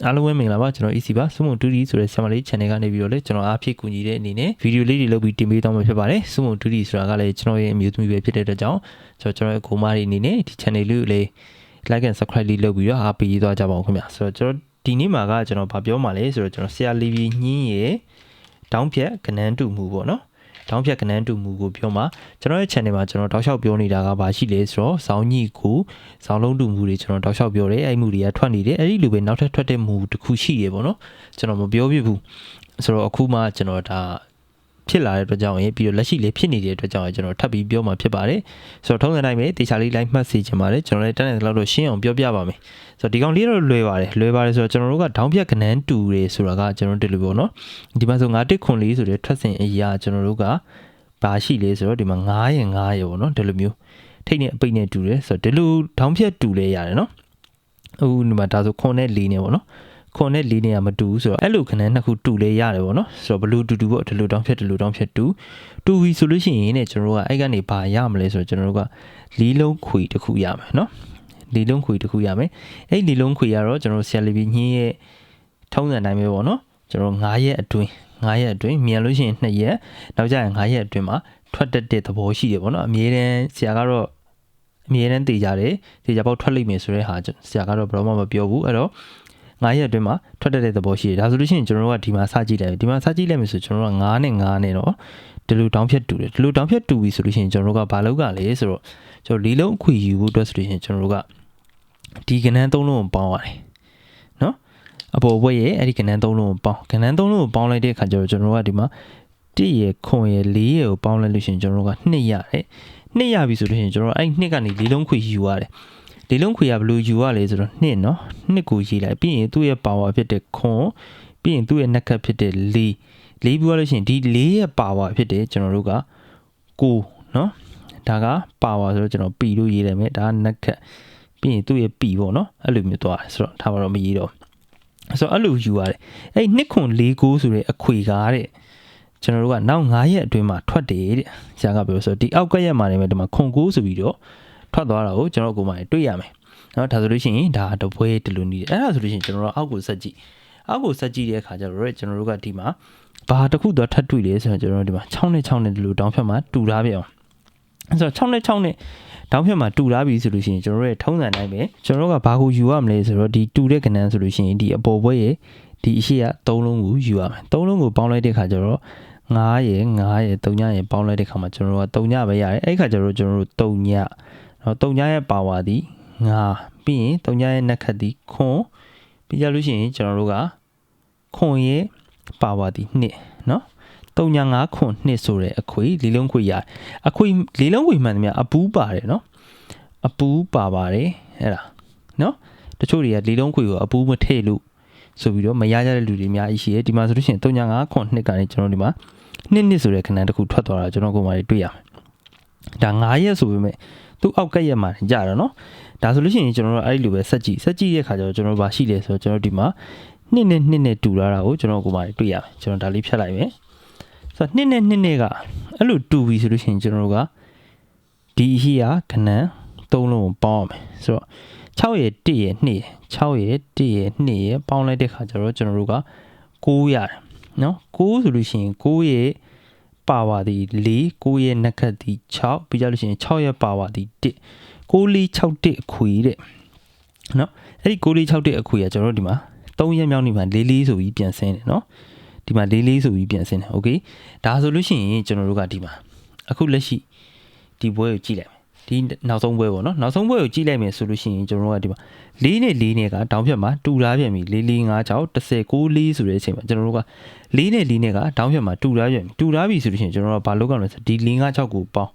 အားလုံးပဲမင်္ဂလာပါကျွန်တော် AC ပါစုမုံ2D ဆိုတဲ့ channel လေး channel ကနေပြီးတော့လေကျွန်တော်အားဖြည့်ကူညီတဲ့အနေနဲ့ဗီဒီယိုလေးတွေလုပ်ပြီးတင်ပေးတော့မှာဖြစ်ပါတယ်စုမုံ 2D ဆိုတာကလည်းကျွန်တော်ရဲ့အမျိုးသမီးပဲဖြစ်တဲ့အတွက်ကြောင့်ကျွန်တော်ရဲ့ကိုမတွေအနေနဲ့ဒီ channel လေးကိုလေ like and subscribe လေးလုပ်ပြီးတော့အားပေးသွားကြပါဦးခင်ဗျဆိုတော့ကျွန်တော်ဒီနေ့မှာကကျွန်တော်ဗာပြောမှာလဲဆိုတော့ကျွန်တော်ဆရာလီဗီညင်းရဲ့တောင်းဖြတ်ကနန်းတူမှုပေါ့နော်တောင်းဖြတ်ကနန်းတူမှုကိုပြောမှာကျွန်တော်ရဲ့ channel မှာကျွန်တော်တောက်လျှောက်ပြောနေတာကဘာရှိလဲဆိုတော့ဇောင်းညိကိုဇောင်းလုံးတူမှုတွေကျွန်တော်တောက်လျှောက်ပြောတယ်အဲ့မှုတွေကထွက်နေတယ်အဲ့ဒီလိုပဲနောက်ထပ်ထွက်တဲ့မှုတစ်ခုရှိတယ်ပေါ့နော်ကျွန်တော်မပြောပြဘူးဆိုတော့အခုမှကျွန်တော်ဒါဖြစ်လာတဲ့အတွက်ကြောင့်ပြီးတော့လက်ရှိလေးဖြစ်နေတဲ့အတွက်ကြောင့်ကျွန်တော်ထပ်ပြီးပြောမှာဖြစ်ပါတယ်ဆိုတော့ထုံးစံတိုင်းပဲတေချာလေး like မှတ်စေချင်ပါတယ်ကျွန်တော်လည်းတန်းတဲ့လောက်တော့ရှင်းအောင်ပြောပြပါမယ်ဆိုတော့ဒီကောင်လေးတော့လွယ်ပါတယ်ဆိုတော့ကျွန်တော်တို့ကဒေါင်းဖြတ်ကနန်းတူတွေဆိုတာကကျွန်တော်တို့ဒီလိုပေါ့နော်ဒီမှာဆို9 ခွန်လေးဆိုတဲ့ထွက်စဉ်အရာကျွန်တော်တို့ကဘာရှိလဲဆိုတော့ဒီမှာ9ရဲ့ပေါ့နော်ဒီလိုမျိုးထိတ်နဲ့အပိတ်နဲ့တူတယ်ဆိုတော့ဒီလိုဒေါင်းဖြတ်တူလဲရတယ်နော်အခုဒီမှာဒါဆိုခွန်နဲ့4နဲ့ပေါ့နော်ခွန်နဲ့4နဲ့ကမတူဘူးဆိုတော့အဲ့လိုခဏနှစ်ခုတူလဲရတယ်ပေါ့နော်ဆိုတော့ဘလို့တူပေါ့ဒီလိုတောင်းဖြတ်တူပြီဆိုလို့ရှိရင်ねကျွန်တော်တို့ကအဲ့ကနေဘာရမလဲဆိုတော့ကျွန်တော်တို့ကလေးလုံးခွေတစ်ခုရမယ်နော်လေးလုံးခွေတစ်ခုရမယ်အဲ့လေးလုံးခွေရတော့ကျွန်တော်ဆရာလီဗီညင်းရဲ့ထုံးစံတိုင်းပဲပေါ့နော်ကျွန်တော်9ရက်အတွင်းမြန်လို့ရှိရင်2ရက်နောက်ကျရင်9ရက်အတွင်းမှာထွက်တတ်တဲ့သဘောရှိတယ်ပေါ့နော်အမြဲတမ်းဆရာကတော့အမြဲတမ်းတည်ကြတယ်တည်ကြပေါက်ထွက်လိမ့်မယ်ဆိုတဲ့ဟာဆရာကတော့ဘယ်တော့မှမပြောဘူးအဲ့တော့9ရက်အတွင်းမှာထွက်တဲ့သဘောရှိတယ်ဒါဆိုလို့ရှိရင်ကျွန်တော်တို့ကဒီမှာစကြည့်လိုက်မယ်ဆိုကျွန်တော်တို့က9နဲ့တော့ဒီလိုတောင်းဖြတ်တူတယ်ဒီလိုတောင်းဖြတ်တူပြီဆိုလို့ရှိရင်ကျွန်တော်တို့ကဘာလုပ်ကလဲဆိုတော့ကျွန်တော်လေးလုံးအခွေယူဖို့အတွက်ဆိုလို့ရှိရင်ကျွန်တော်တို့ကဒီကဏ္ဍ3လုံးကိုပေါင်းရတယ်နော်အပေါ်ဘွဲ့ရဲ့အဲ့ဒီကဏ္ဍ3လုံးကိုပေါင်းလိုက်တဲ့အခါကျတော့ကျွန်တော်တို့ကဒီမှာ1ရယ်ခွန်ရယ်4ရယ်ကိုပေါင်းလိုက်လို့ရှိရင်ကျွန်တော်တို့က2ရတယ်2ရပြီဆိုလို့ရှိရင်ကျွန်တော်အဲ့2ကနေလေးလုံးခွေယူရတယ်လေးလုံးခွေရဘလို့ယူရလဲဆိုတော့2နော်2ကိုရေးလိုက်ပြီးရင်သူ့ရဲ့ power ဖြစ်တဲ့ခွန်ပြီးရင်သူ့ရဲ့နက်ခတ်ဖြစ်တဲ့4ပြီးသွားလို့ရှိရင်ဒီ4ရဲ့ power ဖြစ်တဲ့ကျွန်တော်တို့က9နော်ဒါက power ဆိုတော့ကျွန်တော် p လို့ရေးလိုက်မယ်ဒါကနက်ခတ်ပြီးရင်သူ့ရဲ့ p ပေါ့နော်အဲ့လိုမျိုးသွားတယ်ဆိုတော့ဒါမှတော့မရေးတော့ဆိုတော့အဲ့လိုယူရတယ်အဲ့2ခွန်4 9ဆိုတဲ့အခွေကားတဲ့ကျွန်တော်တို့ကနောက်9ရက်အတွင်းမှာထွက်တယ်တဲ့ဆရာကပြောဆိုဒီအောက်ကရက်မှာနေမယ်ဒီမှာခွန်9ဆိုပြီးတော့ထွက်သွားတာကိုကျွန်တော်ကိုယ်မှတွေ့ရမယ်နော်ဒါဆိုလို့ရှိရင်ဒါတပွဲတလူနေတယ်အဲ့ဒါဆိုလို့ရှိရင်ကျွန်တော်တို့အောက်ကိုဆက်ကြည့်တဲ့အခါကျတော့ကျွန်တော်တို့ကဒီမှာဘာတစ်ခုတော့ထပ်တွေ့လေဆိုတော့ကျွန်တော်တို့ဒီမှာ6နဲ့ဒီလိုတောင်းဖြတ်မှာတူထားပြအောင်ဆိုတော့6နဲ့တောင်းဖြတ်မှာတူထားပြီဆိုလို့ရှိရင်ကျွန်တော်တို့ရဲ့ထုံးစံတိုင်းပဲကျွန်တော်တို့ကဘာကိုယူရမလဲဆိုတော့ဒီတူတဲ့ကဏ္ဍဆိုလို့ရှိရင်ဒီအပေါ်ဘွဲရဲ့ဒီအရှိက3လုံးကိုယူရမယ်3လုံးကိုပေါင်းလိုက်တဲ့အခါကျတော့9ရယ်3ညရယ်ပေါင်းလိုက်တဲ့အခါမှာကျွန်တော်တို့က3ညပဲရတယ်အဲ့ခါကျတော့ကျွန်တော်တို့3ညနော်3ညရဲ့ပါဝါသည်9ပြီးရင်3ညရဲ့နက်ခတ်သည်ခွန်ပြီးကြလို့ရှိရင်ကျွန်တော်တို့ကခွန်ရဲ့ပါဝါသည်2နော်3ည9ခွန်2ဆိုတဲ့အခွေလေးလုံးခွေရအခွေလေးလုံးခွေမှန်တယ်များအပူးပါတယ်နော်အပူးပါပါတယ်အဲ့ဒါနော်တချို့တွေကလေးလုံးခွေကိုအပူးမထည့်လို့ဆိုပြီးတော့မရကြတဲ့လူတွေအများကြီးရှိတယ်ဒီမှာဆိုလို့ရှိရင်3ည9ခွန်2ကနေကျွန်တော်ဒီမှာ2ဆိုတဲ့ခဏတစ်ခုထွက်သွားတာကျွန်တော်ကိုယ်မှတွေ့ရမယ်ဒါ9ရက်ဆိုပေမဲ့သူ့အောက်ကရက်မှာကြာတော့နော်ဒါဆိုလို့ရှိရင်ကျွန်တော်တို့အဲ့ဒီလိုပဲဆက်ကြည့်တဲ့အခါကျတော့ကျွန်တော်တို့ဘာရှိလဲဆိုတော့ကျွန်တော်ဒီမှာ2နဲ့တူလာတာကိုကျွန်တော်ကိုယ်မှတွေ့ရမယ်ကျွန်တော်ဒါလေးဖြတ်လိုက်မယ်ဆိုတော့2နဲ့ကအဲ့လိုတူပြီဆိုလို့ရှိရင်ကျွန်တော်တို့ကဒီအရှိရာခဏ3လုံးကိုပေါင်းရမယ်ဆိုတော့6ရဲ့1ရဲ့2ရဲ့6ရဲ့1ရဲ့2ရဲ့ပေါင်းလိုက်တဲ့အခါကျတော့ကျွန်တော်တို့က9ရတယ်နော်9ဆိုလို့ရှိရင်9ရဲ့ပါဝါသည်4 9ရဲ့နက်ခတ်သည်6ပြီးကြလို့ရှိရင်6ရဲ့ပါဝါသည်1 9 4 6 1အခွေတဲ့နော်အဲ့ဒီ9 4 6 1အခွေကကျွန်တော်တို့ဒီမှာ3ရက်မြောက်နေမှာ4ဆိုပြီးပြန်ဆင်းတယ်နော်ဒီမှာ4ဆိုပြီးပြန်ဆင်းတယ်โอเคဒါဆိုလို့ရှိရင်ကျွန်တော်တို့ကဒီမှာအခုလက်ရှိဒီဘွဲကိုကြည့်လိုက်မယ်ဒီနောက်ဆုံးဘွဲပေါ့နော်နောက်ဆုံးဘွဲကိုကြည့်လိုက်မယ်ဆိုလို့ရှိရင်ကျွန်တော်တို့ကဒီမှာ4နဲ့ကတောင်းဖြတ်မှာတူထားပြန်ပြီ4 4 5 6 10 9 4ဆိုတဲ့အချိန်မှာကျွန်တော်တို့က4နဲ့ကတောင်းဖြတ်မှာတူထားပြီဆိုလို့ရှိရင်ကျွန်တော်တို့ကဘာလုပ်ကြမလဲဆိုဒီ4 5 6ကိုပေါင်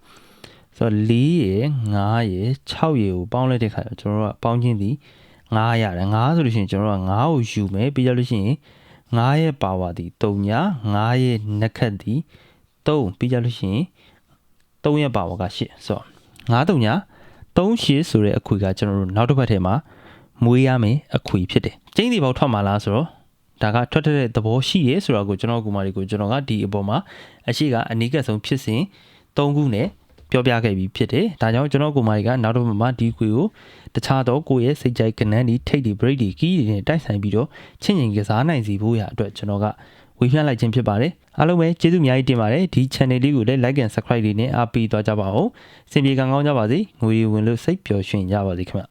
းဆိုတော့4ရယ်5ရယ်6ရယ်ကိုပေါင်းလိုက်တဲ့ခါကျကျွန်တော်တို့ကပေါင်းခြင်းသည်9ရတယ်9ဆိုလို့ရှိရင်ကျွန်တော်တို့က9ကိုယူမယ်ပြီးကြလို့ရှိရင်9ရဲ့ပါဝါသည်3ည9ရဲ့နက်ခတ်သည်3ပြီးကြလို့ရှိရင်3ရဲ့ပါဝါက8ဆိုတော့9 3ည3 8ဆိုတဲ့အခွေကကျွန်တော်တို့နောက်တစ်ပတ်ထဲမှာမွေးရမယ်အခွေဖြစ်တယ်ကျင်းစီပေါက်ထွက်မှာလားဆိုတော့ဒါကထွက်တဲ့သဘောရှိရဲဆိုတော့ကိုကျွန်တော်ကိုမာတွေကိုကျွန်တော်ကဒီအပေါ်မှာအရှိကအနီးကပ်ဆုံးဖြစ်စဉ်3ခုနဲ့ပြ ပြောပြခဲ့ပြီးဖြစ်တယ်ဒါကြောင့်ကျွန်တော်ကိုမာရီကနောက်တော့မှဒီခွေကိုတခြားသောကိုယ့်ရဲ့စိတ်ကြိုက်ကနန်းဒီထိတ်ဒီ break ဒီကီးတွေနဲ့တိုက်ဆိုင်ပြီးတော့ချင့်ချင်ကစားနိုင်စီဖို့ရအတွက်ကျွန်တော်ကဝေဖန်လိုက်ခြင်းဖြစ်ပါတယ်အားလုံးပဲကျေးဇူးအများကြီးတင်ပါတယ်ဒီ channel လေးကိုလည်း like and subscribe လေးနဲ့အားပေးသွားကြပါဦးစင်ပြေကံကောင်းကြပါစေငွေဝင်လို့စိတ်ပျော်ရွှင်ကြပါစေခင်ဗျ